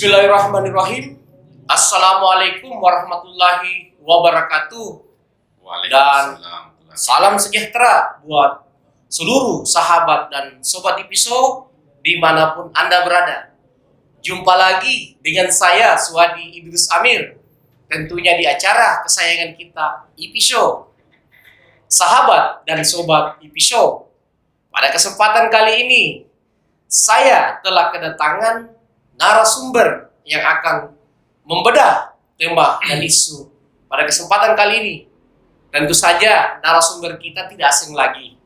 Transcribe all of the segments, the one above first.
Bismillahirrahmanirrahim. Assalamualaikum warahmatullahi wabarakatuh. Dan salam sejahtera buat seluruh sahabat dan sobat Ipiso dimanapun Anda berada. Jumpa lagi dengan saya Suwadi Idrus Amir, tentunya di acara kesayangan kita Ipiso. Sahabat dan sobat Ipiso, pada kesempatan kali ini saya telah kedatangan narasumber yang akan membedah tema dan isu pada kesempatan kali ini. Tentu saja narasumber kita tidak asing lagi,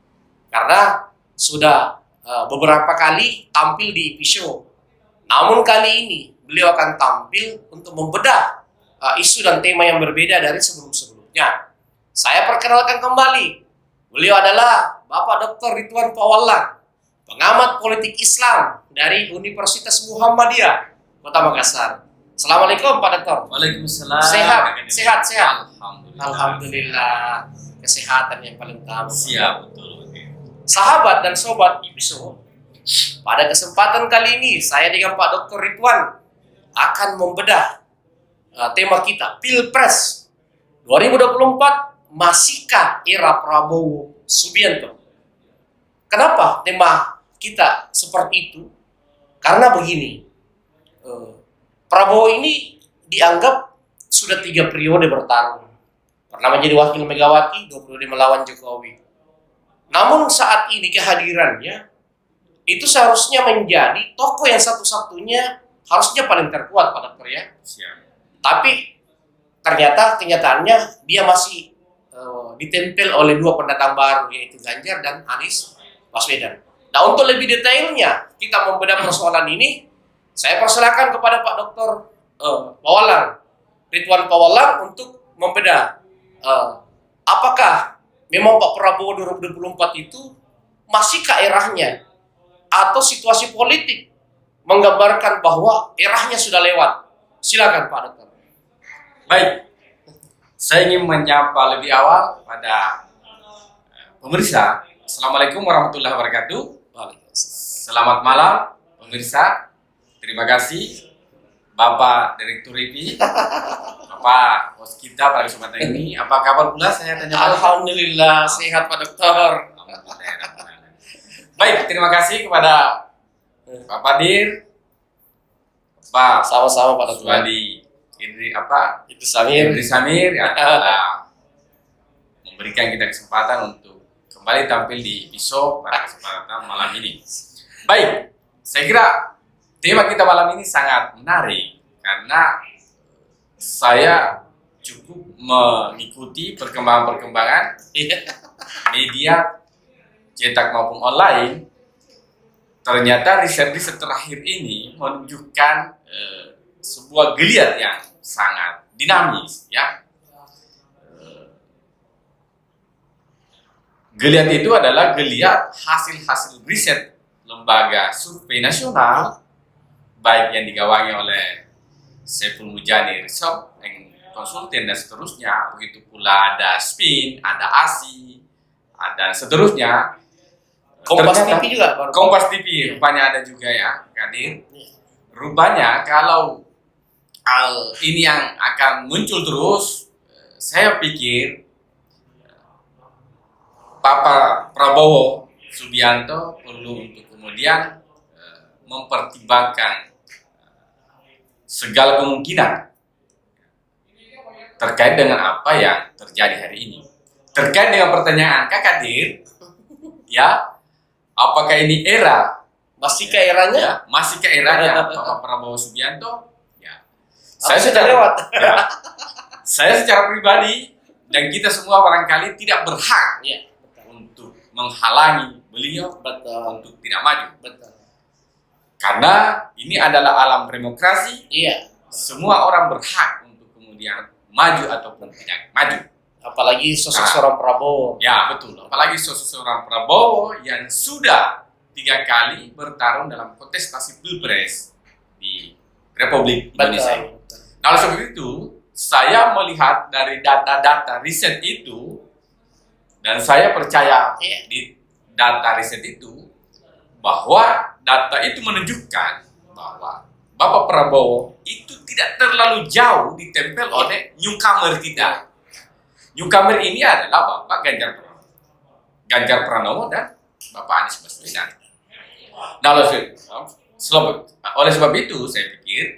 karena sudah beberapa kali tampil di Ipiso. Namun kali ini beliau akan tampil untuk membedah isu dan tema yang berbeda dari sebelum-sebelumnya. Saya perkenalkan kembali, beliau adalah Bapak Dr. Ridwan Pawalang, pengamat politik Islam dari Universitas Muhammadiyah Kota Makassar. Assalamualaikum Pak Dokter. Waalaikumsalam. Sehat. Alhamdulillah. Alhamdulillah. Kesehatan yang paling utama. Siap, betul. Sahabat dan sobat Ipiso, pada kesempatan kali ini saya dengan Pak Dr. Ridwan akan membedah tema kita, Pilpres 2024 masihkah era Prabowo Subianto? Kenapa tema kita seperti itu? Karena begini, Prabowo ini dianggap sudah 3 periode bertarung. Pernah menjadi wakil Megawati, 2 periode melawan Jokowi. Namun saat ini kehadirannya itu seharusnya menjadi tokoh yang satu-satunya harusnya paling terkuat pada ya. Siap. Tapi ternyata kenyataannya dia masih ditempel oleh 2 pendatang baru, yaitu Ganjar dan Anies Baswedan. Nah, untuk lebih detailnya kita membedah persoalan ini, saya persilakan kepada Pak Dr. Pawalang, Ridwan Pawalang, untuk membedah apakah memang Pak Prabowo 2024 itu masihkah eranya, atau situasi politik menggambarkan bahwa eranya sudah lewat. Silakan Pak Dr. Baik, saya ingin menyapa lebih awal pada pemirsa. Assalamualaikum warahmatullahi wabarakatuh. Selamat malam pemirsa. Terima kasih Bapak Direktur IP, Bapak host kita pada kesempatan ini. Apa kabar pula, saya tanya? Alhamdulillah sehat Pak Dokter. Baik, terima kasih kepada Bapak Dir, Pak Sama-sama Pak Dokter. Suwadi Idrus Amir yang telah memberikan kita kesempatan untuk kembali tampil di Ipiso pada kesempatan malam ini. Baik, saya kira tema kita malam ini sangat menarik karena saya cukup mengikuti perkembangan media cetak maupun online. Ternyata riset-riset terakhir ini menunjukkan sebuah geliat yang sangat dinamis, ya. Geliat itu adalah geliat hasil-hasil riset lembaga survei nasional, baik yang digawangi oleh Saiful Mujani Research, konsultan dan seterusnya. Begitu pula ada SPIN, ada ASI, ada seterusnya. Kompas TV juga. Kompas TV rupanya ada juga ya, Kadir. Rupanya kalau hal ini yang akan muncul terus, saya pikir Bapak Prabowo Subianto perlu untuk kemudian mempertimbangkan segala kemungkinan terkait dengan apa yang terjadi hari ini. Terkait dengan pertanyaan Kakak Dir, ya, apakah ini era? Masihkah eranya? Ya, masihkah eranya Bapak Prabowo Subianto? Ya. Saya sudah lewat. Ya, saya secara pribadi dan kita semua barangkali tidak berhak untuk menghalangi beliau untuk tidak maju. Betul. Karena ini adalah alam demokrasi. Iya. Semua orang berhak untuk kemudian maju ataupun tidak maju. Apalagi sosok seorang Prabowo. Ya, betul. Apalagi sosok seorang Prabowo yang sudah 3 kali bertarung dalam kontestasi Pilpres di Republik Indonesia. Betul. Nah, oleh sebab itu, saya melihat dari data-data riset itu, dan saya percaya di data riset itu, bahwa data itu menunjukkan bahwa Bapak Prabowo itu tidak terlalu jauh ditempel oleh newcomer kita. Newcomer ini adalah Bapak Ganjar Pranowo dan Bapak Anies Baswedan. Nah, oleh sebab itu saya pikir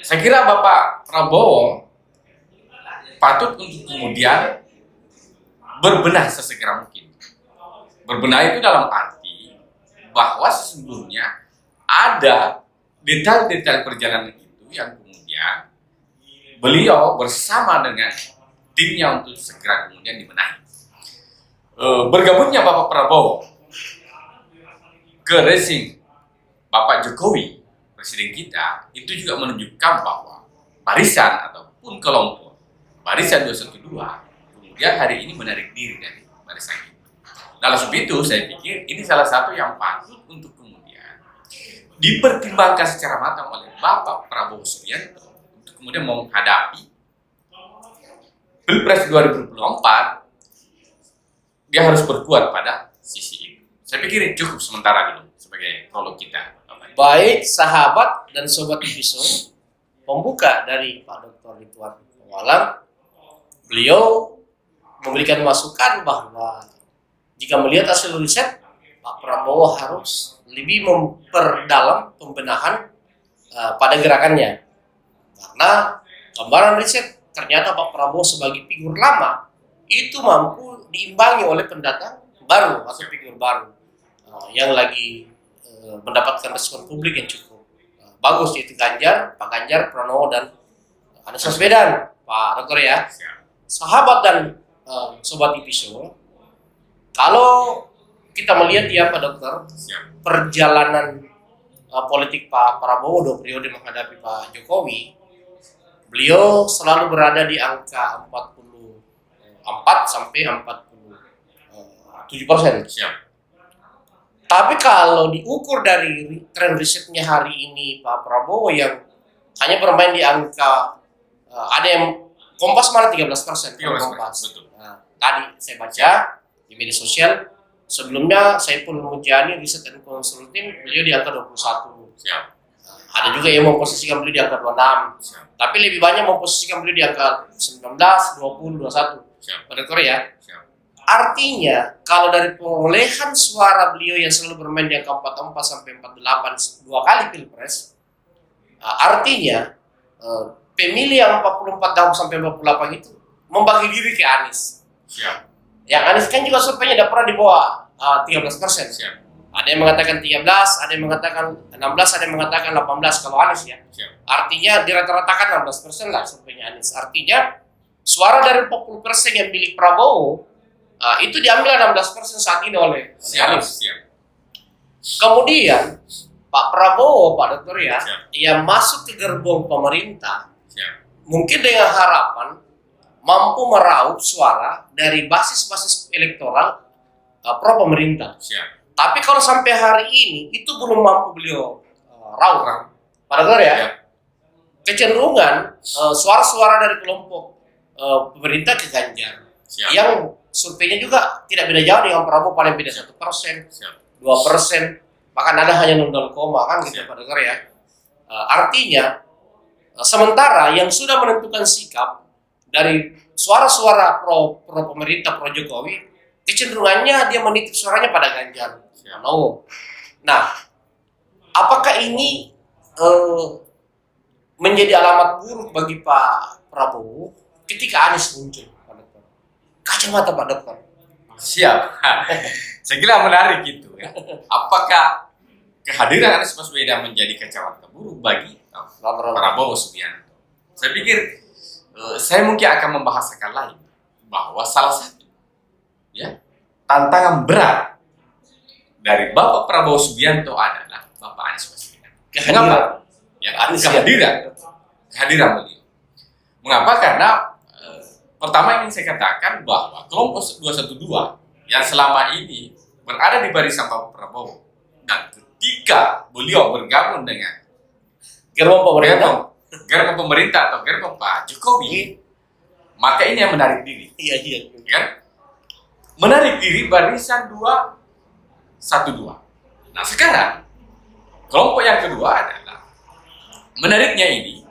saya kira Bapak Prabowo patut untuk kemudian berbenah sesegera mungkin. Berbenah itu dalam arti bahwa sesungguhnya ada detail-detail perjalanan itu yang kemudian beliau bersama dengan timnya untuk segera kemudian dibenahi. Bergabungnya Bapak Prabowo ke rezim Bapak Jokowi, presiden kita, itu juga menunjukkan bahwa barisan ataupun kelompok barisan 212 kemudian hari ini menarik diri dari barisan itu. Nah, sebab itu saya pikir ini salah satu yang patut untuk kemudian dipertimbangkan secara matang oleh Bapak Prabowo Subianto untuk kemudian menghadapi Pilpres 2024. Dia harus berkuat pada sisi itu. Saya pikir cukup sementara dulu sebagai prolog kita. Baik, sahabat dan sobat episode, pembuka dari Pak Dr. Ridwan Mawalang, beliau memberikan masukan bahwa jika melihat hasil riset, Pak Prabowo harus lebih memperdalam pembenahan pada gerakannya. Karena gambaran riset ternyata Pak Prabowo sebagai figur lama itu mampu diimbangi oleh pendatang baru atau figur baru yang lagi mendapatkan respon publik yang cukup bagus, yaitu Pak Ganjar Pranowo dan Anies Baswedan, Pak Dokter ya. Sahabat dan sobat episode, kalau kita melihat ya Pak Dokter, perjalanan politik Pak Prabowo 2 periode menghadapi Pak Jokowi, beliau selalu berada di angka 44 sampai 47%. Tapi kalau diukur dari tren risetnya hari ini Pak Prabowo yang hanya bermain di angka ada yang Kompas malah 13%. Kompas. Nah, tadi saya baca di media sosial, sebelumnya Saiful Mujani riset dan konsulting beliau di angka 21. Ada juga yang memposisikan beliau di angka 26. Tapi lebih banyak memposisikan beliau di angka 19, 20, 21. Pada Korea. Artinya, kalau dari perolehan suara beliau yang selalu bermain di angka 44 sampai 48 2 kali Pilpres, artinya pemilih yang 44 tahun sampai 48 itu membagi diri ke Anies. Yang Anies kan juga surveinya tidak pernah di bawah 13%. Ada yang mengatakan 13, ada yang mengatakan 16, ada yang mengatakan 18 kalau Anies ya. Artinya dirata-ratakan 16% lah surveinya Anies. Artinya suara dari 40% yang milik Prabowo itu diambil 16% saat ini oleh Anies. Kemudian Pak Prabowo, Pak Dokter ya, yang masuk ke gerbong pemerintah, mungkin dengan harapan mampu meraup suara dari basis-basis elektoral pro pemerintah. Tapi kalau sampai hari ini itu belum mampu beliau raup, Pak Dokter ya, kecenderungan suara-suara dari kelompok pemerintah ke Ganjar, yang surveinya juga tidak beda jauh dengan Prabowo, paling beda 1%, 2%, bahkan ada hanya 0, kan gitu Pak Dokter ya. Artinya sementara yang sudah menentukan sikap dari suara-suara pro pemerintah, pro Jokowi, kecenderungannya dia menitip suaranya pada Ganjar Pranowo. Nah, apakah ini menjadi alamat buruk bagi Pak Prabowo ketika Anies muncul? Kacamata Pak Dokter. Siap. Saya kira menarik gitu ya. Apakah kehadiran Anies Baswedan menjadi kacamata buruk bagi Prabowo Subianto? Saya pikir saya mungkin akan membahasakan lain bahwa salah satu ya tantangan berat dari Bapak Prabowo Subianto adalah Bapak Anies Baswedan. Mengapa? Ya, kehadiran beliau. Mengapa? Karena pertama ingin saya katakan bahwa kelompok 212 yang selama ini berada di barisan Pak Prabowo dan ketika beliau bergabung dengan gerbong pemerintah atau gerbong Pak Jokowi, maka ini yang menarik diri. Iya. Kan? Menarik diri barisan 212. Nah sekarang Kelompok yang kedua adalah, menariknya ini,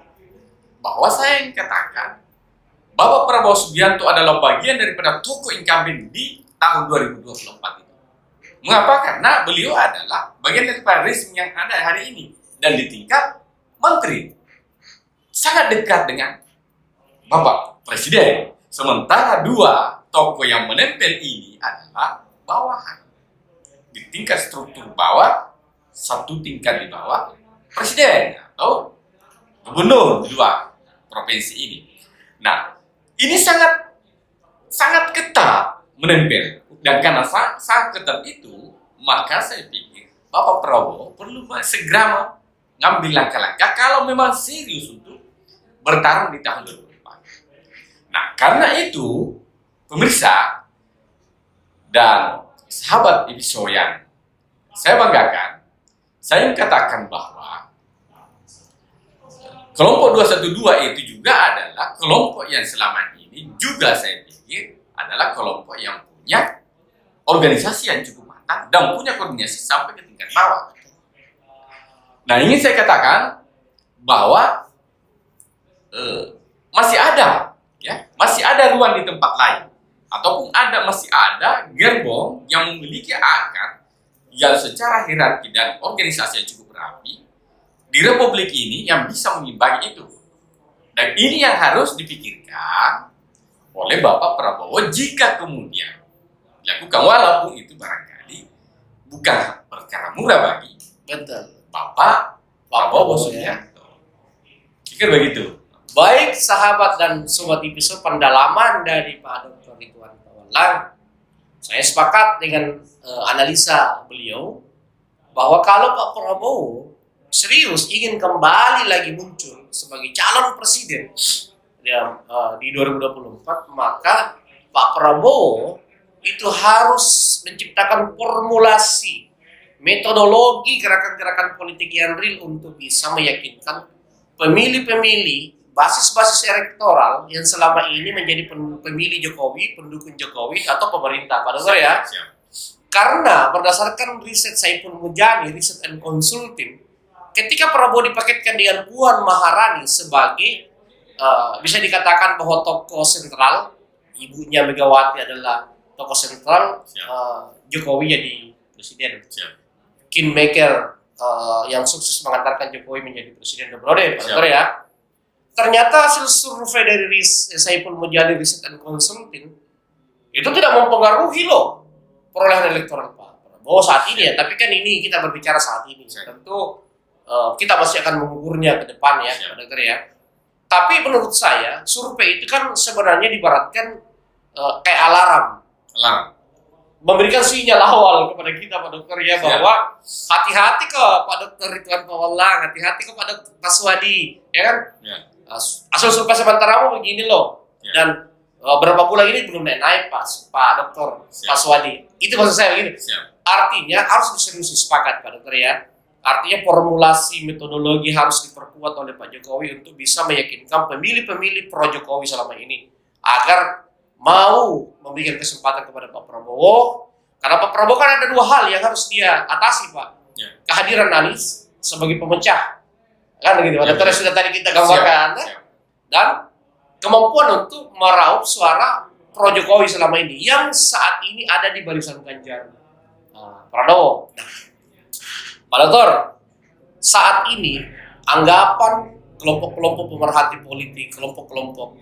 bahwa saya yang katakan Bapak Prabowo Subianto adalah bagian daripada tokoh incumbent di tahun 2024 itu. Mengapa? Karena beliau adalah bagian daripada rezim yang ada hari ini dan di tingkat menteri. Sangat dekat dengan Bapak Presiden. Sementara dua tokoh yang menempel ini adalah bawahan. Di tingkat struktur bawah, satu tingkat di bawah Presiden atau gubernur di dua provinsi ini. Nah, ini sangat ketat menempel, dan karena sangat ketat itu, maka saya pikir Bapak Prabowo perlu segera mengambil langkah-langkah kalau memang serius untuk bertarung di tahun 2024. Nah, karena itu pemirsa dan sahabat Episo yang saya banggakan, saya katakan bahwa kelompok 212 itu juga adalah kelompok yang selama ini juga saya pikir adalah kelompok yang punya organisasi yang cukup matang dan punya koordinasi sampai ke tingkat bawah. Nah, ingin saya katakan bahwa masih ada ruang di tempat lain, ataupun masih ada gerbong yang memiliki akar yang secara hierarki dan organisasi yang cukup rapi di Republik ini yang bisa mengimbangi itu. Dan ini yang harus dipikirkan oleh Bapak Prabowo jika kemudian dilakukan, walaupun itu barangkali bukan perkara murah bagi Bapak Prabowo Subianto. Pikir begitu. Baik sahabat dan sobat Episo, pendalaman dari Pak Dr. Ridwan Kamil, saya sepakat dengan analisa beliau bahwa kalau Pak Prabowo serius ingin kembali lagi muncul sebagai calon presiden di 2024, maka Pak Prabowo itu harus menciptakan formulasi metodologi gerakan-gerakan politik yang real untuk bisa meyakinkan pemilih-pemilih basis-basis elektoral yang selama ini menjadi pemilih Jokowi, pendukung Jokowi atau pemerintah, Pak Dokter ya. Karena berdasarkan riset Saiful Mujani, riset and consulting, ketika Prabowo dipaketkan dengan Puan Maharani sebagai bisa dikatakan bahwa tokoh sentral, ibunya Megawati adalah tokoh sentral, Jokowi jadi presiden. Kingmaker yang sukses mengantarkan Jokowi menjadi presiden Pak Dokter ya. Ternyata hasil survei dari Saiful Mujani Riset and Consulting itu tidak mempengaruhi loh perolehan elektoral Pak Prabowo saat ini ya. Tapi kan ini kita berbicara saat ini. Tentu kita masih akan mengukurnya ke depan ya, Pak Dokter ya. Tapi menurut saya survei itu kan sebenarnya dibaratkan kayak alarm. Memberikan sinyal awal kepada kita Pak Dokter ya, bahwa hati-hati kok Pak Dokter Ridwan Kamil, hati-hati kok Pak Dokter Paswadi, ya kan? Asal survei sementara begini loh, dan berapa bulan ini belum naik Pak Dokter Paswadi. Itu maksud saya begini. Artinya harus diseriusi, sepakat Pak Dokter ya. Artinya formulasi metodologi harus diperkuat oleh Pak Jokowi untuk bisa meyakinkan pemilih-pemilih pro Jokowi selama ini agar mau memberikan kesempatan kepada Pak Prabowo. Karena Pak Prabowo kan ada dua hal yang harus dia atasi Pak. Kehadiran Anies sebagai pemecah, kan begitu, Dokter sudah tadi kita gambarkan, dan kemampuan untuk meraup suara pro Jokowi selama ini yang saat ini ada di barisan Ganjar Pranowo. Pak Dokter, saat ini anggapan kelompok-kelompok pemerhati politik, kelompok-kelompok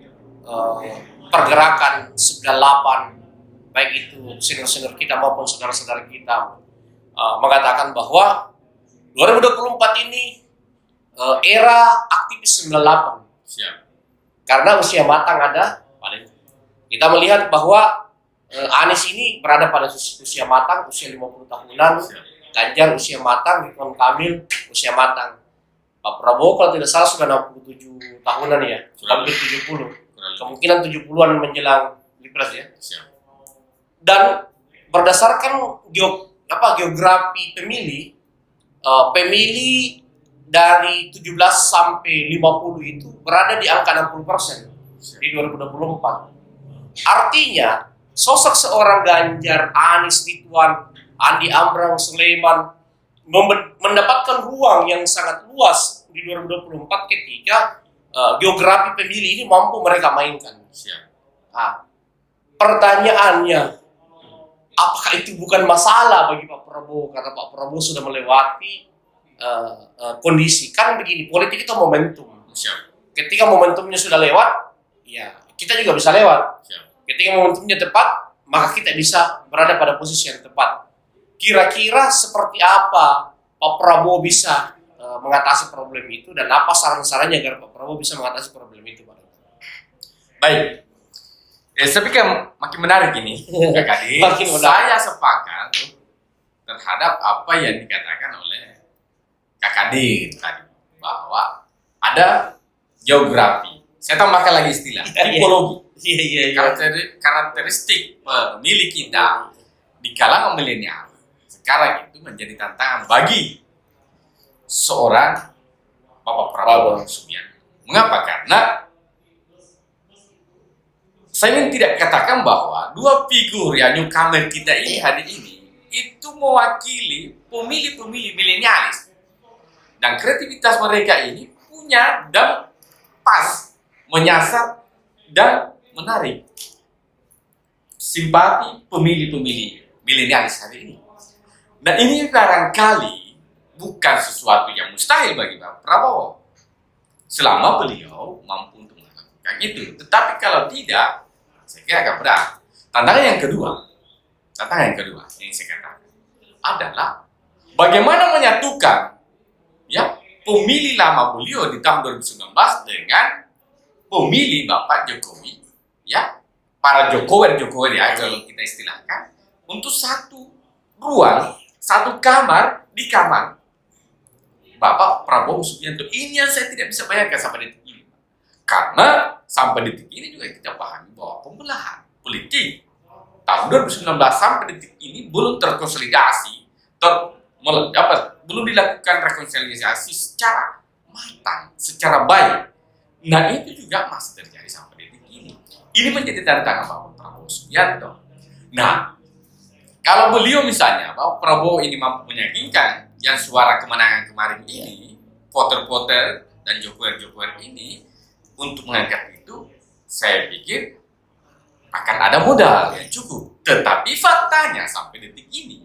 pergerakan 98, baik itu senior-senior kita maupun saudara-saudara kita, mengatakan bahwa 2024 ini era aktivis 98. Karena usia matang ada, kita melihat bahwa Anies ini berada pada usia matang, usia 50 tahunan, Ganjar usia matang, Ridwan Kamil usia matang. Pak Prabowo kalau tidak salah sudah 67 tahunan ya, hampir 70. Kemungkinan 70-an menjelang Pilpres ya. Dan berdasarkan geografi pemilih, pemilih dari 17 sampai 50 itu berada di angka 60% di 2024. Artinya sosok seorang Ganjar, Anies, Ridwan, Andi Amran, Sulaiman mendapatkan ruang yang sangat luas di 2024 ketika geografi pemilih ini mampu mereka mainkan. Nah, pertanyaannya, apakah itu bukan masalah bagi Pak Prabowo karena Pak Prabowo sudah melewati kondisi? Kan begini, politik itu momentum. Ketika momentumnya sudah lewat, ya kita juga bisa lewat. Ketika momentumnya tepat, maka kita bisa berada pada posisi yang tepat. Kira-kira seperti apa Pak Prabowo bisa mengatasi problem itu, dan apa saran-sarannya agar Pak Prabowo bisa mengatasi problem itu, Pak? Baik. Tapi kan makin menarik ini, Kak Kadin. Saya sepakat terhadap apa yang dikatakan oleh Kak Kadin tadi, bahwa ada geografi. Saya tambahkan lagi istilah, tipologi. Karakteristik pemilih kita di kalangan milenial sekarang itu menjadi tantangan bagi seorang Bapak Prabowo Subianto. Mengapa? Karena saya ingin tidak katakan bahwa dua figur yang newcomer kita ini hari ini itu mewakili pemilih-pemilih milenialis, dan kreativitas mereka ini punya dan pas menyasar dan menarik simpati pemilih-pemilih milenialis hari ini. Dan ini barangkali bukan sesuatu yang mustahil bagi Pak Prabowo selama beliau mampu untuk melakukan itu. Tetapi kalau tidak, saya kira agak berat. Tantangan yang kedua yang saya katakan adalah bagaimana menyatukan ya pemilih lama beliau di tahun 2019 dengan pemilih Bapak Jokowi, ya para Jokower ya kalau kita istilahkan, untuk satu ruang, satu kamar di kamar Bapak Prabowo Subianto. Ini yang saya tidak bisa bayangkan sampai detik ini. Karena sampai detik ini juga kita pahami bahwa pembelahan politik tahun 2019 sampai detik ini belum terkonsolidasi, belum dilakukan rekonsiliasi secara matang, secara baik. Nah itu juga masih terjadi sampai detik ini. Ini menjadi tantangan Bapak Prabowo Subianto. Nah, kalau beliau misalnya, Bapak Prabowo ini mampu meyakinkan yang suara kemenangan kemarin ini, voter-voter dan jokower-jokower ini untuk mengangkat itu, saya pikir akan ada modal yang cukup. Tetapi faktanya sampai detik ini,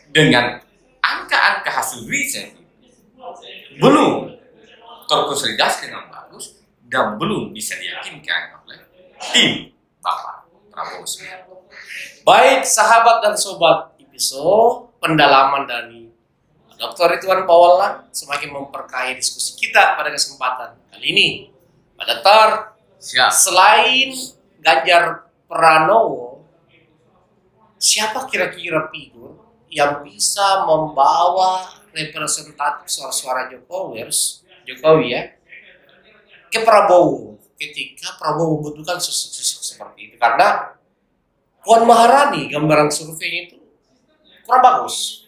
dengan angka-angka hasil riset belum terkonsolidasi dengan bagus dan belum bisa diyakinkan oleh tim Bapak Prabowo Subianto. Baik sahabat dan sobat IPISO, pendalaman dari Dr. Ridwan Pawalan semakin memperkaya diskusi kita pada kesempatan kali ini. Pak Dokter, selain Ganjar Pranowo, siapa kira-kira figur yang bisa membawa representatif suara-suara Jokowi ya ke Prabowo ketika Prabowo membutuhkan sosok-sosok seperti itu? Karena Puan Maharani gambaran surveinya itu kurang bagus,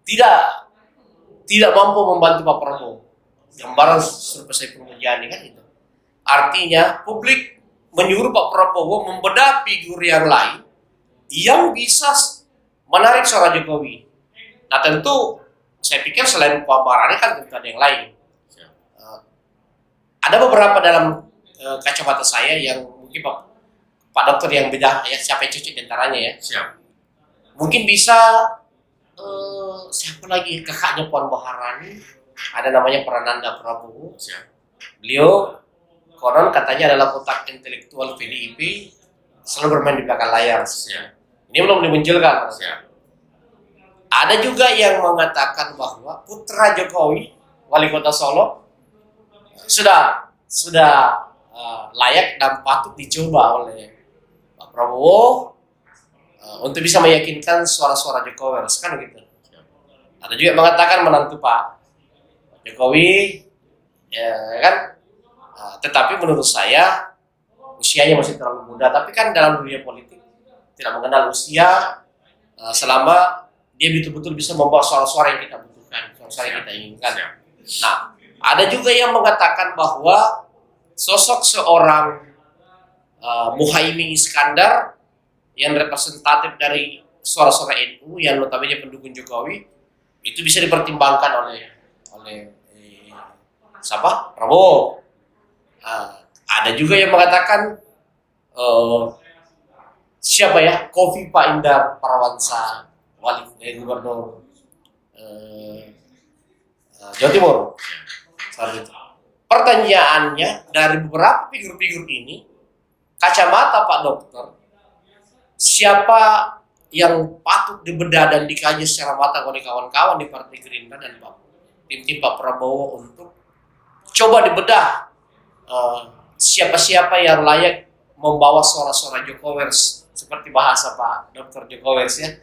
tidak mampu membantu Pak Prabowo. Gambaran survei Saiful Mujani kan itu. Artinya publik menyuruh Pak Prabowo membedah figur yang lain yang bisa menarik suara Jokowi. Nah tentu saya pikir selain Puan Maharani kan tentu ada yang lain. Ada beberapa dalam kacamata saya yang mungkin Pak Dokter yang beda ya, siapa yang cocok diantaranya ya. Siap. Mungkin bisa siapa lagi, kakaknya Puan Maharani, ada namanya Prananda Prabowo. Siap. Beliau konon katanya adalah otak intelektual PDIP, selalu bermain di belakang layar. Siap. Ini belum dimunculkan. Siap. Ada juga yang mengatakan bahwa putra Jokowi, wali kota Solo, sudah layak dan patut dicoba oleh Pak Prabowo untuk bisa meyakinkan suara-suara Jokowi, kan gitu. Ada juga yang mengatakan menantu Pak Jokowi, ya kan. Tetapi menurut saya usianya masih terlalu muda. Tapi kan dalam dunia politik tidak mengenal usia, selama dia betul-betul bisa membawa suara-suara yang kita butuhkan, suara-suara yang kita inginkan. Nah, ada juga yang mengatakan bahwa sosok seorang Muhaimin Iskandar yang representatif dari suara-suara NU yang notabene pendukung Jokowi itu bisa dipertimbangkan oleh siapa? Prabowo. Ada juga yang mengatakan siapa ya? Kofifa Indar Parawansa, gubernur Jawa Timur. Saat itu. Pertanyaannya dari beberapa figur-figur ini, kacamata Pak Dokter, siapa yang patut dibedah dan dikaji secara matang oleh kawan-kawan di Partai Gerindra dan tim Pak Prabowo untuk coba dibedah siapa-siapa yang layak membawa suara-suara Jokowers seperti bahasa Pak Dr. Jokowers ya,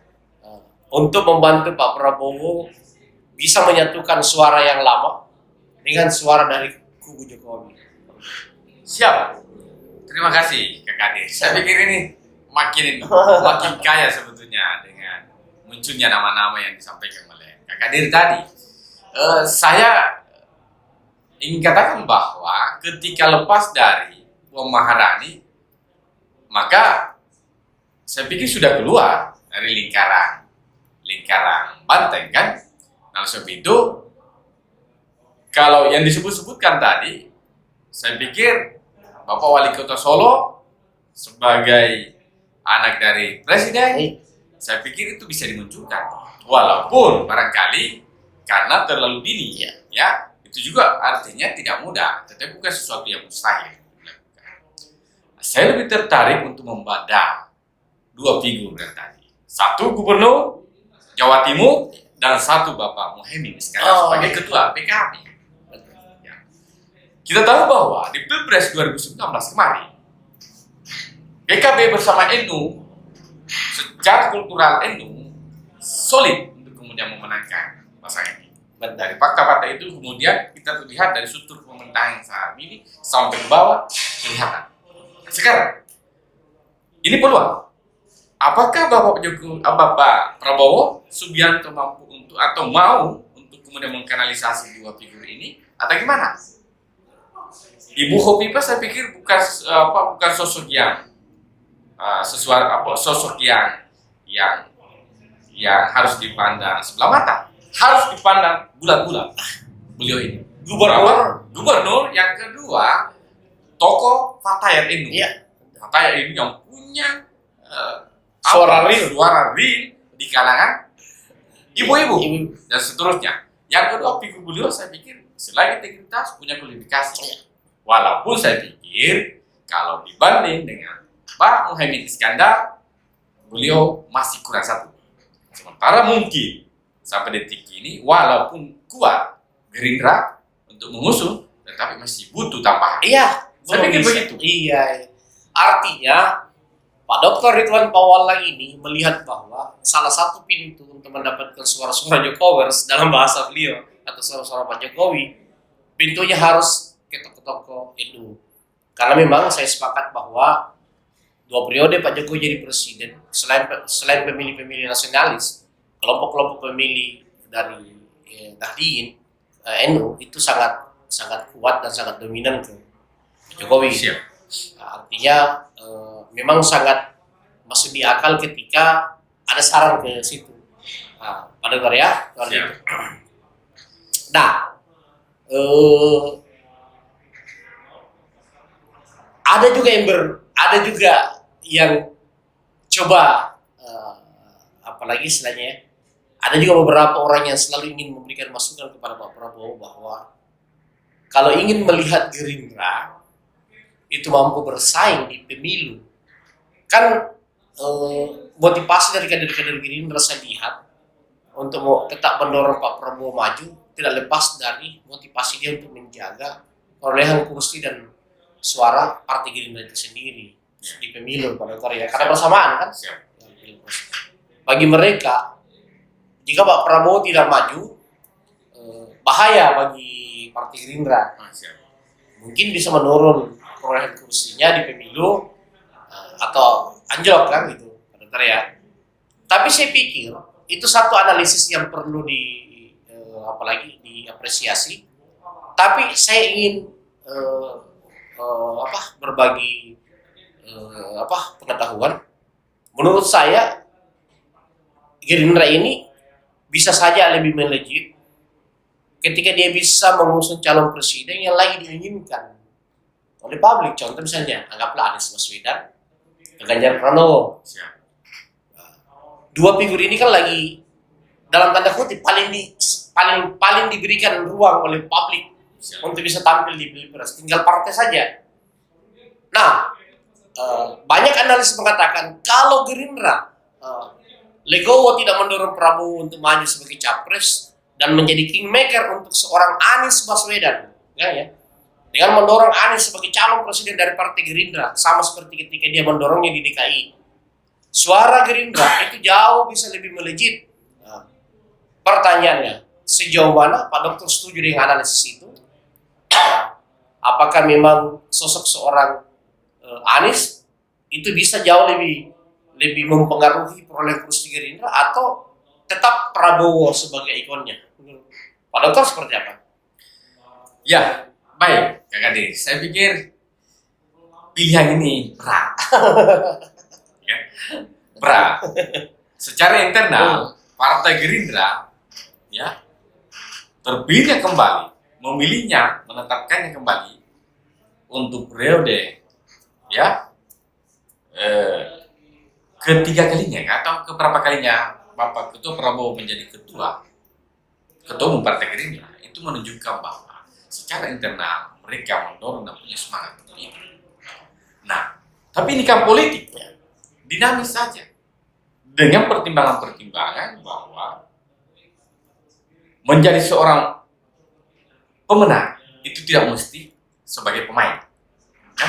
untuk membantu Pak Prabowo bisa menyatukan suara yang lama dengan suara dari kubu Jokowi. Siap. Terima kasih Kak Kadir. Saya pikir ini makin kaya sebetulnya dengan munculnya nama-nama yang disampaikan oleh Kak Kadir tadi. Saya ingin katakan bahwa ketika lepas dari Puan Maharani, maka saya pikir sudah keluar dari lingkaran Banteng kan. Nah, sebab itu kalau yang disebut-sebutkan tadi, saya pikir Bapak Wali Kota Solo sebagai anak dari presiden, saya pikir itu bisa dimunculkan. Walaupun barangkali karena terlalu dini, ya itu juga artinya tidak mudah, tetapi bukan sesuatu yang mustahil. Saya lebih tertarik untuk membaca dua figur yang tadi. Satu gubernur Jawa Timur dan satu Bapak Muhaimin Iskandar sebagai ketua PKB. Ya. Kita tahu bahwa di Pilpres 2019 kemarin, PKB bersama NU secara kultural NU solid untuk kemudian memenangkan pasangan ini. Dan dari fakta-fakta itu kemudian kita terlihat dari struktur pemerintahan saat ini sampai ke bawah kelihatan. Sekarang ini peluang. Apakah Bapak Prabowo Subianto mampu untuk atau mau untuk kemudian mengkanalisasi dua figur ini atau gimana? Ibu Khofifa saya pikir bukan sosok yang sosok yang harus dipandang sebelah mata, harus dipandang bulat-bulat. Beliau ini gubernur yang kedua tokoh Fatayat NU. Fatayat NU yang punya suara real di kalangan ibu-ibu dan seterusnya. Yang kedua figur beliau saya pikir selain integritas punya kualifikasi. Walaupun saya pikir kalau dibanding dengan Pak Muhaimin Iskandar, beliau masih kurang satu. Sementara mungkin sampai detik ini walaupun kuat Gerindra untuk mengusung, tetapi masih butuh tambahan. Saya pikir begitu. Artinya Pak Dr. Ridwan Pawalla ini melihat bahwa salah satu pintu untuk mendapatkan suara-suara Jokowers dalam bahasa beliau atau suara-suara Pak Jokowi, pintunya harus ke tokoh-tokoh NU. Karena memang saya sepakat bahwa 2 periode Pak Jokowi jadi presiden, selain pemilih-pemilih nasionalis, kelompok-kelompok pemilih dari Nahdliyin, NU itu sangat kuat dan sangat dominan ke Jokowi. Nah, artinya memang sangat masuk di akal ketika ada saran ke situ. Nah, pada Korea, nah, ada juga yang coba apalagi istilahnya, ada juga beberapa orang yang selalu ingin memberikan masukan kepada Pak Prabowo bahwa kalau ingin melihat Gerindra itu mampu bersaing di pemilu, kan motivasi dari kader-kader Gerindra saya lihat untuk tetap mendorong Pak Prabowo maju tidak lepas dari motivasi dia untuk menjaga perolehan kursi dan suara Partai Gerindra itu sendiri di pemilu pada Korea. Karena bersamaan kan, bagi mereka jika Pak Prabowo tidak maju, bahaya bagi Partai Gerindra. Mungkin bisa menurun perolehan kursinya di pemilu atau anjlok kan gitu, ya. Tapi saya pikir itu satu analisis yang perlu apalagi diapresiasi. Tapi saya ingin berbagi pengetahuan. Menurut saya Gerindra ini bisa saja lebih melejit ketika dia bisa mengusung calon presiden yang lagi diinginkan oleh publik. Contoh misalnya, anggaplah Anies Baswedan ke Ganjar Pranowo. Siap. Dua figur ini kan lagi dalam tanda kutip paling diberikan ruang oleh publik untuk bisa tampil di Pilpres. Tinggal partai saja. Nah, banyak analis mengatakan kalau Gerindra legowo tidak mendorong Prabowo untuk maju sebagai capres dan menjadi kingmaker untuk seorang Anies Baswedan, ya, dengan mendorong Anies sebagai calon presiden dari Partai Gerindra, sama seperti ketika dia mendorongnya di DKI. Suara Gerindra itu jauh bisa lebih melejit. Nah, pertanyaannya, sejauh mana Pak Dokter setuju dengan analisis itu? Apakah memang sosok seorang Anies itu bisa jauh lebih mempengaruhi perolehan kursi Gerindra atau tetap Prabowo sebagai ikonnya? Pak Dokter seperti apa? Ya, baik, Kak Kadir. Saya pikir pilihan ini berat. Ya, berat. Secara internal, Partai Gerindra ya terpilihnya kembali, memilihnya, menetapkannya kembali untuk periode ya ketiga kalinya atau keberapa kalinya Bapak Ketua Prabowo menjadi ketua umum Partai Gerindra, itu menunjukkan bahwa secara internal mereka mendorong dan punya semangat untuk itu. Nah, tapi ini kan politik ya, dinamis saja dengan pertimbangan-pertimbangan bahwa menjadi seorang pemenang itu tidak mesti sebagai pemain. Ya.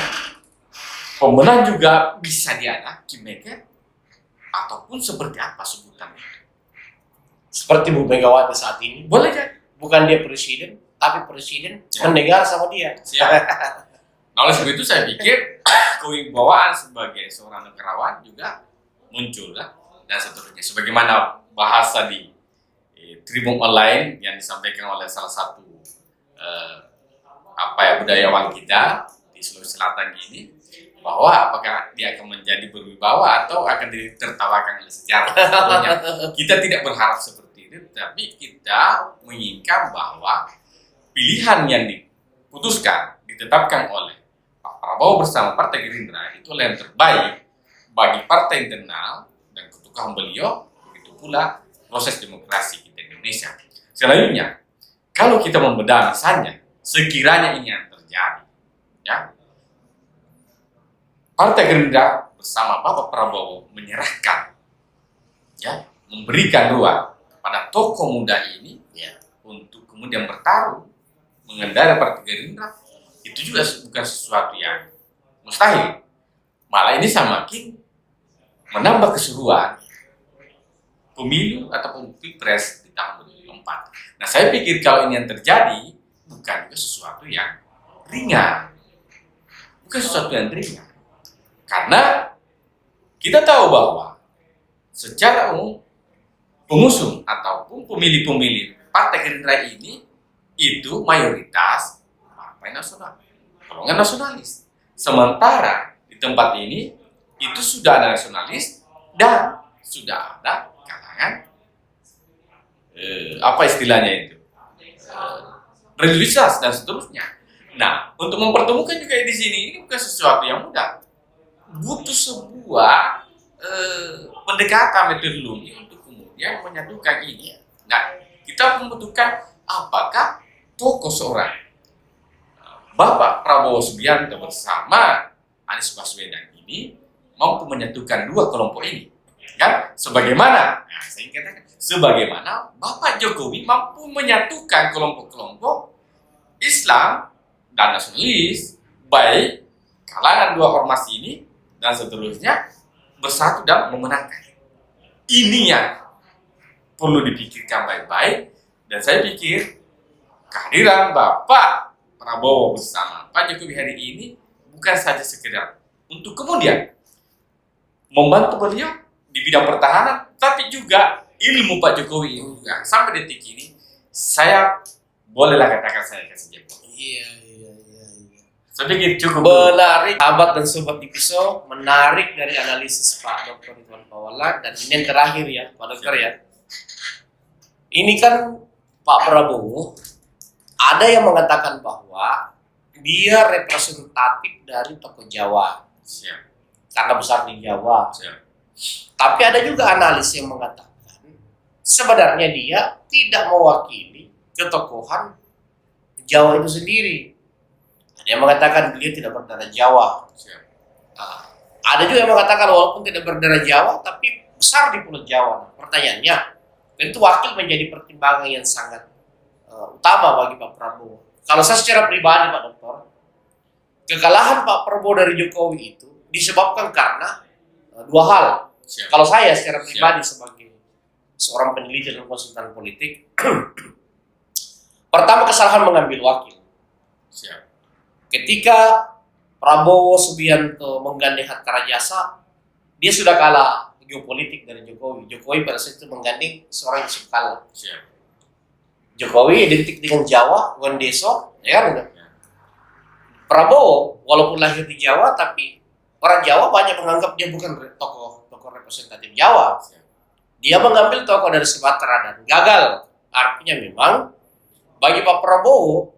Pemenang juga bisa dialah kingmaker ataupun seperti apa sebutannya. Seperti Bu Megawati saat ini. Boleh jadi. Bukan dia presiden, tapi presiden mendengar sama dia. Siap. Nah, oleh sebab itu saya pikir kewibawaan sebagai seorang negarawan juga muncul lah, dan seterusnya. Sebagaimana bahasa di Tribun Online yang disampaikan oleh salah satu budayawan kita di Sulawesi Selatan ini, bahwa apakah dia akan menjadi berwibawa atau akan ditertawakan oleh sejarah. Tentunya kita tidak berharap seperti itu, tapi kita menginginkan bahwa pilihan yang diputuskan, ditetapkan oleh Pak Prabowo bersama Partai Gerindra itu yang terbaik bagi partai internal dan ketukaan beliau, begitu pula proses demokrasi kita di Indonesia. Selanjutnya, kalau kita membedah misalnya, sekiranya ini yang terjadi, ya, Partai Gerindra bersama Bapak Prabowo menyerahkan, ya, memberikan ruang kepada tokoh muda ini, ya, untuk kemudian bertarung mengendarai Partai Gerindra, itu juga bukan sesuatu yang mustahil. Malah ini semakin menambah keseruan pemilu ataupun pilpres di tahun 2024. Nah, saya pikir kalau ini yang terjadi bukan juga sesuatu yang ringan, bukan sesuatu yang ringan. Karena kita tahu bahwa secara umum pengusung ataupun pemilih-pemilih Partai Gerindra ini itu mayoritas partai nasional, golongan nasionalis. Sementara di tempat ini itu sudah ada nasionalis dan sudah ada kalangan apa istilahnya itu, religius dan seterusnya. Nah, untuk mempertemukan juga di sini ini bukan sesuatu yang mudah. Butuh sebuah pendekatan metodologi untuk kemudian menyatukan ini. Nah, kita membutuhkan apakah tokoh seorang Bapak Prabowo Subianto bersama Anies Baswedan ini mampu menyatukan dua kelompok ini, kan? Sebagaimana, nah, saya katakan, sebagaimana Bapak Jokowi mampu menyatukan kelompok-kelompok Islam dan nasionalis, baik kalangan dua ormas ini dan seterusnya, bersatu dan memenangkan. Ini yang perlu dipikirkan baik-baik, dan saya pikir kehadiran Bapak Prabowo bersama Pak Jokowi hari ini bukan saja sekedar untuk kemudian membantu beliau di bidang pertahanan, tapi juga ilmu Pak Jokowi juga sampai detik ini saya bolehlah katakan saya kasih jempol. Iya. Sedikit cukup. Bu. Menarik, sahabat dan sobat Dipiso, menarik dari analisis Pak Dr. Ridwan Pawalan. Dan ini yang terakhir ya, Pak Dokter ya. Ini kan Pak Prabowo, ada yang mengatakan bahwa dia representatif dari tokoh Jawa. Siap. Karena besar di Jawa. Siap. Tapi ada juga analis yang mengatakan sebenarnya dia tidak mewakili ketokohan Jawa itu sendiri. Ada yang mengatakan beliau tidak berdarah Jawa. Siap. Nah, ada juga yang mengatakan walaupun tidak berdarah Jawa, tapi besar di Pulau Jawa. Nah, pertanyaannya, tentu wakil menjadi pertimbangan yang sangat utama bagi Pak Prabowo. Kalau saya secara pribadi, Pak Dokter, kekalahan Pak Prabowo dari Jokowi itu disebabkan karena dua hal. Siap. Kalau saya secara pribadi sebagai seorang peneliti dan konsultan politik, pertama kesalahan mengambil wakil. Siap. Ketika Prabowo Subianto menggandeng Hatta Rajasa, dia sudah kalah geopolitik dari Jokowi. Jokowi pada saat itu menggandeng seorang Yusuf Kala. Siap. Jokowi identik dengan Jawa, Wendeso, ya kan? Prabowo walaupun lahir di Jawa, tapi orang Jawa banyak menganggap dia bukan tokoh representatif Jawa. Dia mengambil tokoh dari Sumatera dan gagal. Artinya memang bagi Pak Prabowo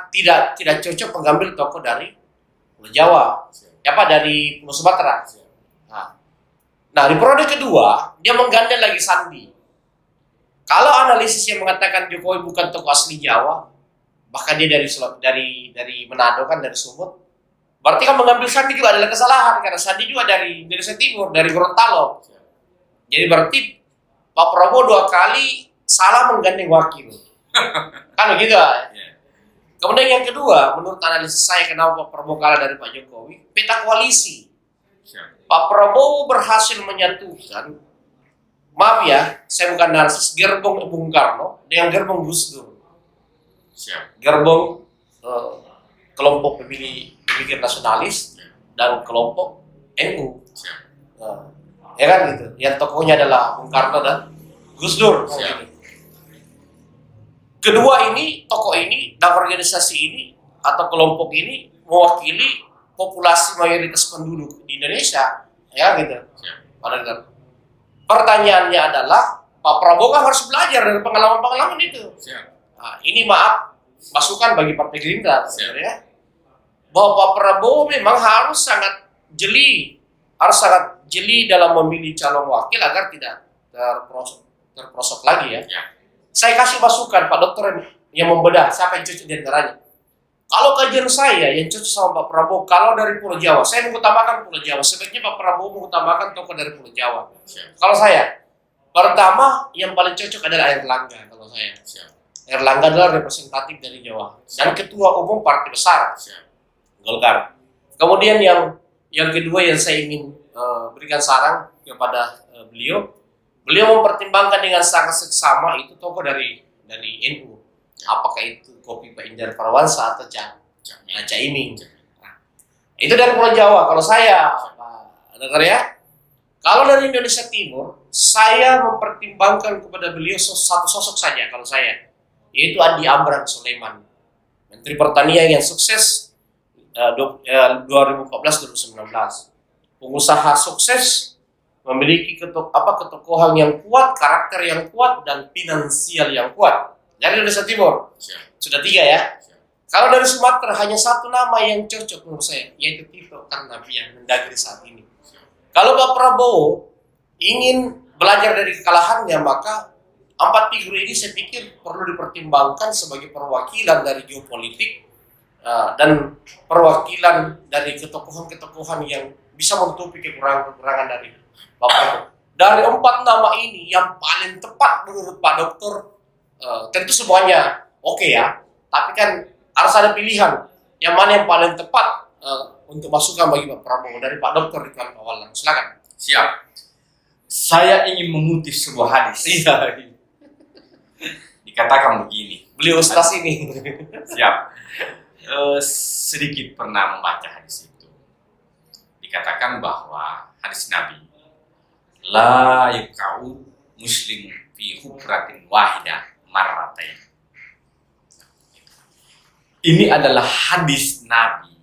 tidak cocok mengambil tokoh dari Pulau Jawa, dari Pulau Sumatera. Nah, di periode kedua dia menggandeng lagi Sandi. Kalau analisis yang mengatakan Jokowi bukan tokoh asli Jawa, bahkan dia dari Manado kan, dari Sumut, berarti kan mengambil Sandi juga adalah kesalahan karena Sandi juga dari Indonesia Timur, dari Gorontalo. Jadi berarti Pak Prabowo dua kali salah menggandeng wakil. Kan begitu ya? Kemudian yang kedua, menurut analisis saya kenapa Pak Prabowo kalah dari Pak Jokowi, peta koalisi. Pak Prabowo berhasil menyatukan, maaf ya, saya bukan narsis, gerbong Bung Karno dengan gerbong Gus Dur. Gerbong kelompok pemikir nasionalis dan kelompok NU. Ya kan gitu. Yang tokohnya adalah Bung Karno dan Gus Dur. Kedua ini, tokoh ini dan organisasi ini atau kelompok ini mewakili populasi mayoritas penduduk di Indonesia, ya gitu. Pertanyaannya adalah Pak Prabowo kan harus belajar dari pengalaman-pengalaman itu. Nah, ini maaf masukan bagi Partai Gerindra, sebenarnya bahwa Pak Prabowo memang harus sangat jeli dalam memilih calon wakil agar tidak terprosok lagi ya. Saya kasih masukan Pak Dokter yang membedah siapa yang cocok di antaranya. Kalau kajian saya yang cocok sama Pak Prabowo, kalau dari Pulau Jawa, saya mengutamakan Pulau Jawa. Sebaiknya Pak Prabowo mengutamakan tokoh dari Pulau Jawa. Kalau saya, pertama yang paling cocok adalah Airlangga. Kalau saya, Airlangga adalah representatif dari Jawa dan ketua umum partai besar Golkar. Kemudian yang kedua yang saya ingin berikan saran kepada beliau mempertimbangkan dengan sangat seksama itu tokoh dari NU. Apakah itu Kofifa Indar Parawansa atau Caimin. Nah, itu dari Pulau Jawa. Kalau saya, Pak dengar ya, kalau dari Indonesia Timur, saya mempertimbangkan kepada beliau satu sosok saja kalau saya, yaitu Andi Amran Sulaiman, Menteri Pertanian yang sukses 2014-2019, pengusaha sukses, memiliki ketokohan yang kuat, karakter yang kuat, dan finansial yang kuat. Dari Indonesia Timur sudah 3 ya. Kalau dari Sumatera hanya satu nama yang cocok menurut saya, yaitu Tito Karnavian, Mendagri saat ini. Kalau Pak Prabowo ingin belajar dari kekalahannya, maka 4 figur ini saya pikir perlu dipertimbangkan sebagai perwakilan dari geopolitik dan perwakilan dari ketokohan-ketokohan yang bisa menutupi kekurangan-kekurangan dari Pak Prabowo. Dari 4 nama ini yang paling tepat menurut Pak Dokter, tentu semuanya oke ya, tapi kan harus ada pilihan yang mana yang paling tepat untuk masukan bagi Pak Prabowo dari Pak Dokter Ridwan Pawalan. Silakan. Siap. Saya ingin mengutip sebuah hadis. Iya. Dikatakan begini. Beliau ustaz ini. Siap. Sedikit pernah membaca hadis itu. Dikatakan bahwa hadis Nabi, la yakau muslim fi hubratin wahidah marratain. ini adalah hadis Nabi.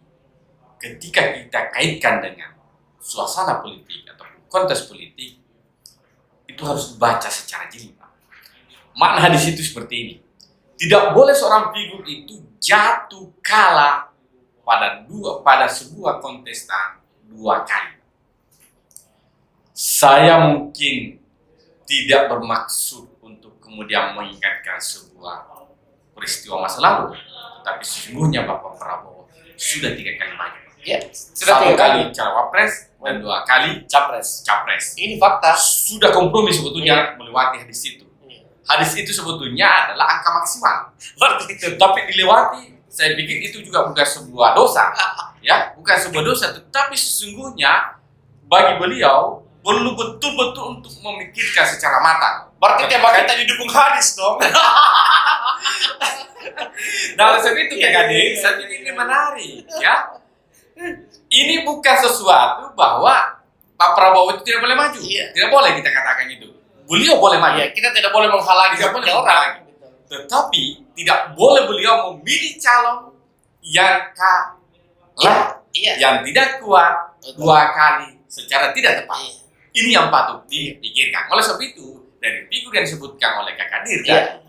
Ketika kita kaitkan dengan suasana politik atau konteks politik, itu harus dibaca secara jeli. Makna hadis itu seperti ini. Tidak boleh seorang figur itu jatuh kalah pada sebuah kontestan 2 kali. Saya mungkin tidak bermaksud untuk kemudian mengingatkan sebuah peristiwa masa lalu, tetapi sesungguhnya Bapak Prabowo sudah 3 kali maju. Ya, Sudah sudah 1 kali cawapres dan 2 kali capres. Ini fakta. sudah kompromi sebetulnya melewati hadis itu. Hadis itu sebetulnya adalah angka maksimal. Tapi dilewati, saya pikir itu juga bukan sebuah dosa. Ya, bukan sebuah dosa, tetapi sesungguhnya bagi beliau perlu betul-betul untuk memikirkan secara matang. Berarti tema kita didukung hadis dong. Nah, oleh sebab itu saya pikir ini menarik, ya. Ini bukan sesuatu bahwa Pak Prabowo itu tidak boleh maju. Tidak boleh kita katakan itu. Beliau boleh maju. Kita tidak boleh menghalangi orang. Tetapi tidak boleh beliau memilih calon yang kalah, yang tidak kuat 2 kali secara tidak tepat. Ini yang patut dipikirkan. Oleh sebab itu, dari figur yang disebutkan oleh Kak Kadir tadi,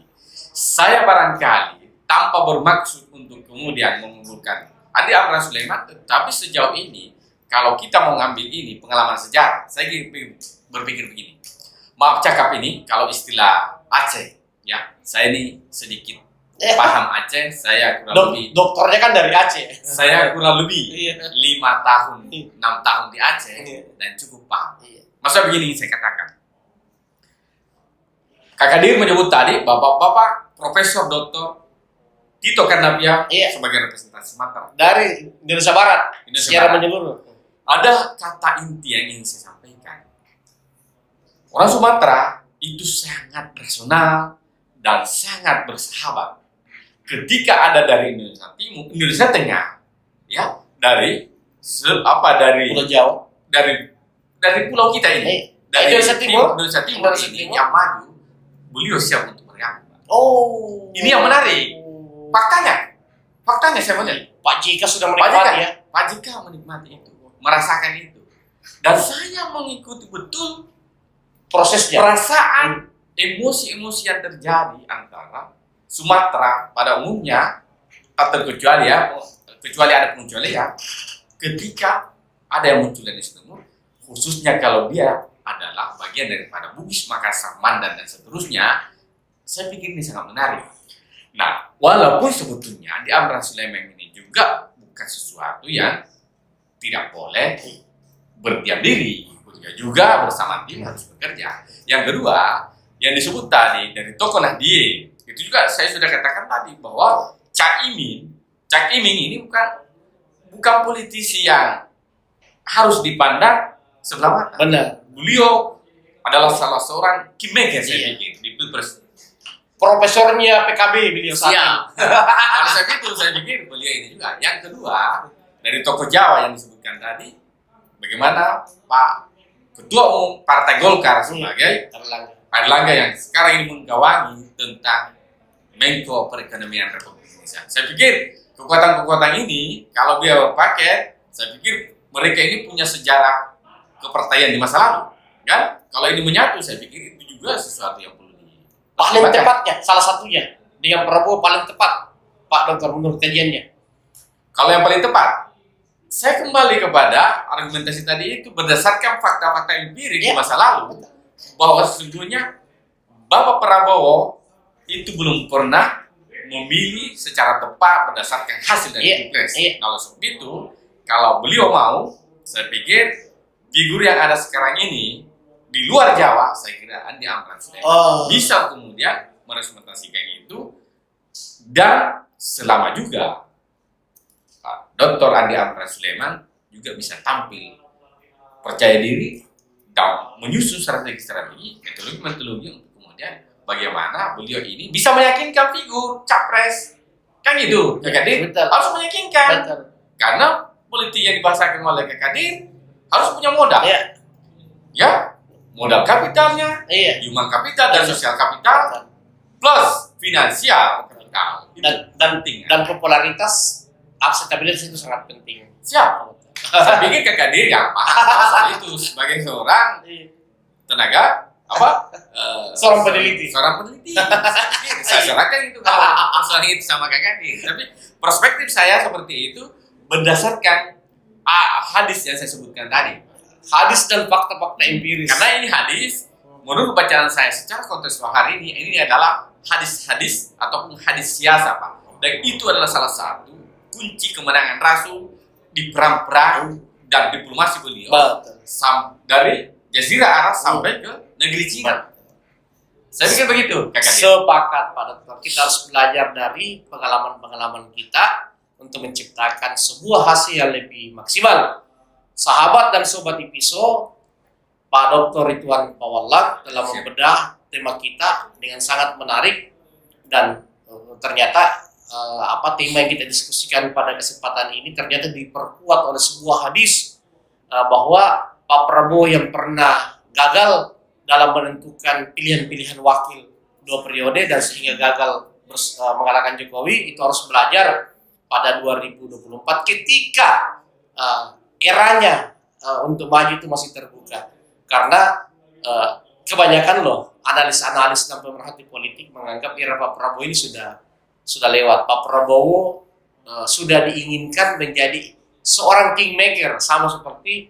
saya barangkali tanpa bermaksud untuk kemudian mengunggulkan Andi Amran Sulaiman, tetapi sejauh ini kalau kita mau ngambil ini pengalaman sejarah, saya berpikir begini. Maaf cakap ini, kalau istilah Aceh, ya, saya ini sedikit paham Aceh, saya kurang lebih... Dokternya kan dari Aceh. Saya kurang lebih 5 tahun, 6 tahun di Aceh, dan cukup paham. Maksudnya begini saya katakan. Kak Kadir menyebut tadi, Bapak-Bapak Profesor Dr. Tito Karnavian sebagai representasi Sumatera. Dari Indonesia Barat, secara menyeluruh. Ada kata inti yang ingin saya sampaikan. Orang Sumatera itu sangat rasional dan sangat bersahabat. Ketika ada dari Indonesia Timur, Indonesia Tengah, ya, dari Pulau Jawa, dari pulau kita ini, dari Indonesia Timur ini yang maju, beliau siap untuk bergabung. Ini yang menarik. Faktanya saya melihat Pak JK sudah menikmati ya. Pak JK menikmati itu, merasakan itu, dan saya mengikuti betul prosesnya, perasaan, emosi-emosi yang terjadi antara Sumatera pada umumnya, atau kecuali ada pengecualian, ketika ada yang muncul dari Timur, khususnya kalau dia adalah bagian daripada Bugis, Makassar, Mandan, dan seterusnya, saya pikir ini sangat menarik. Nah, walaupun sebetulnya Andi Amran Sulaiman ini juga bukan sesuatu yang tidak boleh berdiam diri, dia juga bersama tim harus bekerja. Yang kedua, yang disebut tadi dari tokoh Nahdien, itu juga saya sudah katakan tadi bahwa Cak Imin ini bukan politisi yang harus dipandang sebelah mata. Benar. Beliau adalah salah seorang kingmaker saya pikir di Pilpres. Profesornya PKB beliau siap. Kalau saya pikir beliau ini juga. Yang kedua, dari tokoh Jawa yang disebutkan tadi, bagaimana Pak Ketua Umum Partai Golkar sebagai Erlangga yang sekarang ini menggawangi tentang Menko Perekonomian Republik Indonesia. Saya pikir kekuatan-kekuatan ini kalau dia pakai, saya pikir mereka ini punya sejarah kepartaian di masa lalu, kan? Kalau ini menyatu, saya pikir itu juga sesuatu yang perlu paling tepatnya, salah satunya dengan Prabowo paling tepat, Pak Dokter, menurut kajiannya. Kalau yang paling tepat, saya kembali kepada argumentasi tadi itu berdasarkan fakta-fakta empirik di masa lalu, bahwa sesungguhnya Bapak Prabowo itu belum pernah memilih secara tepat berdasarkan hasil dari Pilpres. Kalau seperti itu, kalau beliau mau, saya pikir figur yang ada sekarang ini di luar Jawa, saya kira Andi Amran Sulaiman bisa kemudian merepresentasikan itu, dan selama juga Pak Dr. Andi Amran Sulaiman juga bisa tampil percaya diri dan menyusun strategi-strategi, metodologi untuk kemudian bagaimana beliau ini bisa meyakinkan figur capres, kan gitu, Kak Kadir harus meyakinkan. Karena politik yang dibahasakan oleh Kak Kadir harus punya modal, ya. Modal kapitalnya, human capital dan sosial kapital, plus finansial sekali. Dan Penting. dan popularitas, akseptabilitas itu sangat penting. Siap. Saya pikir kakak dia yang paham soal itu sebagai seorang tenaga Seorang peneliti. Saya serahkan itu kalau masalah itu sama kakak dia. Tapi perspektif saya seperti itu berdasarkan hadis yang saya sebutkan tadi. Hadis dan fakta-fakta empiris. Karena ini hadis, menurut bacaan saya secara kontekstual hari ini adalah hadis-hadis ataupun hadis siasa, Pak. Dan itu adalah salah satu kunci kemenangan Rasul di perang-perang dan diplomasi beliau. Dari Jazirah Arab sampai ke negeri Cina. Saya pikir begitu, kakak. Sepakat, Pak Dokter. Kita harus belajar dari pengalaman-pengalaman kita untuk menciptakan sebuah hasil yang lebih maksimal. Sahabat dan sobat Ipiso, Pak Dr. Ridwan Pawallak telah membedah tema kita dengan sangat menarik dan ternyata tema yang kita diskusikan pada kesempatan ini ternyata diperkuat oleh sebuah hadis bahwa Pak Prabowo yang pernah gagal dalam menentukan pilihan-pilihan wakil 2 periode dan sehingga gagal mengalahkan Jokowi, itu harus belajar pada 2024 ketika eranya untuk maju itu masih terbuka. Karena kebanyakan analis-analis dan pemerhati politik menganggap era Pak Prabowo ini sudah lewat. Pak Prabowo sudah diinginkan menjadi seorang kingmaker sama seperti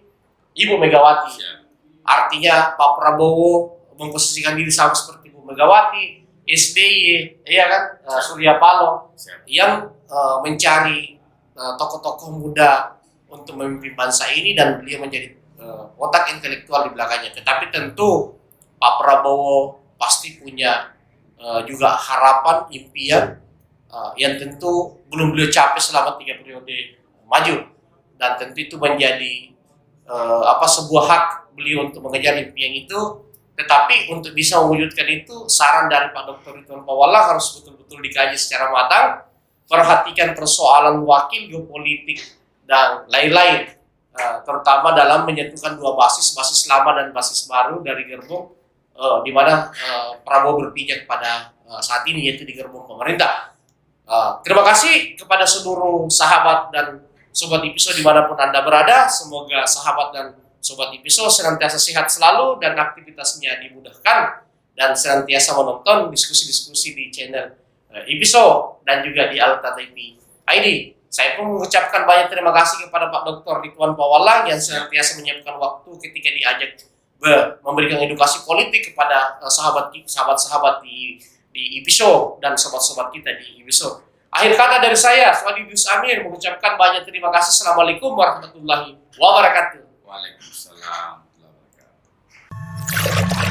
Ibu Megawati. Artinya Pak Prabowo memposisikan diri sama seperti Ibu Megawati, SBY, Surya Paloh yang mencari tokoh-tokoh muda untuk memimpin bangsa ini dan beliau menjadi otak intelektual di belakangnya. Tetapi tentu Pak Prabowo pasti punya juga harapan, impian yang tentu belum beliau capai selama 3 periode maju, dan tentu itu menjadi sebuah hak beliau untuk mengejar impian itu. Tetapi untuk bisa mewujudkan itu, saran dari Pak Dr. Ridwan Pawallak harus betul-betul dikaji secara matang, perhatikan persoalan wakil, geopolitik dan lain-lain, terutama dalam menyentuhkan 2 basis lama dan basis baru dari gerbong di mana Prabowo berpijak pada saat ini, yaitu di gerbong pemerintah. Terima kasih kepada seluruh sahabat dan sobat Ipiso dimanapun Anda berada. Semoga sahabat dan sobat Ipiso senantiasa sehat selalu dan aktivitasnya dimudahkan, dan senantiasa menonton diskusi-diskusi di channel Ipiso dan juga di Alta TV ID. Saya pun mengucapkan banyak terima kasih kepada Pak Dr. Ridwan Pawallak yang senantiasa menyiapkan waktu ketika diajak memberikan edukasi politik kepada sahabat-sahabat di Ipiso dan sobat-sobat kita di Ipiso. Akhir kata dari saya, Swadidius Amir, mengucapkan banyak terima kasih. Assalamualaikum warahmatullahi wabarakatuh. Waalaikumsalam warahmatullahi wabarakatuh.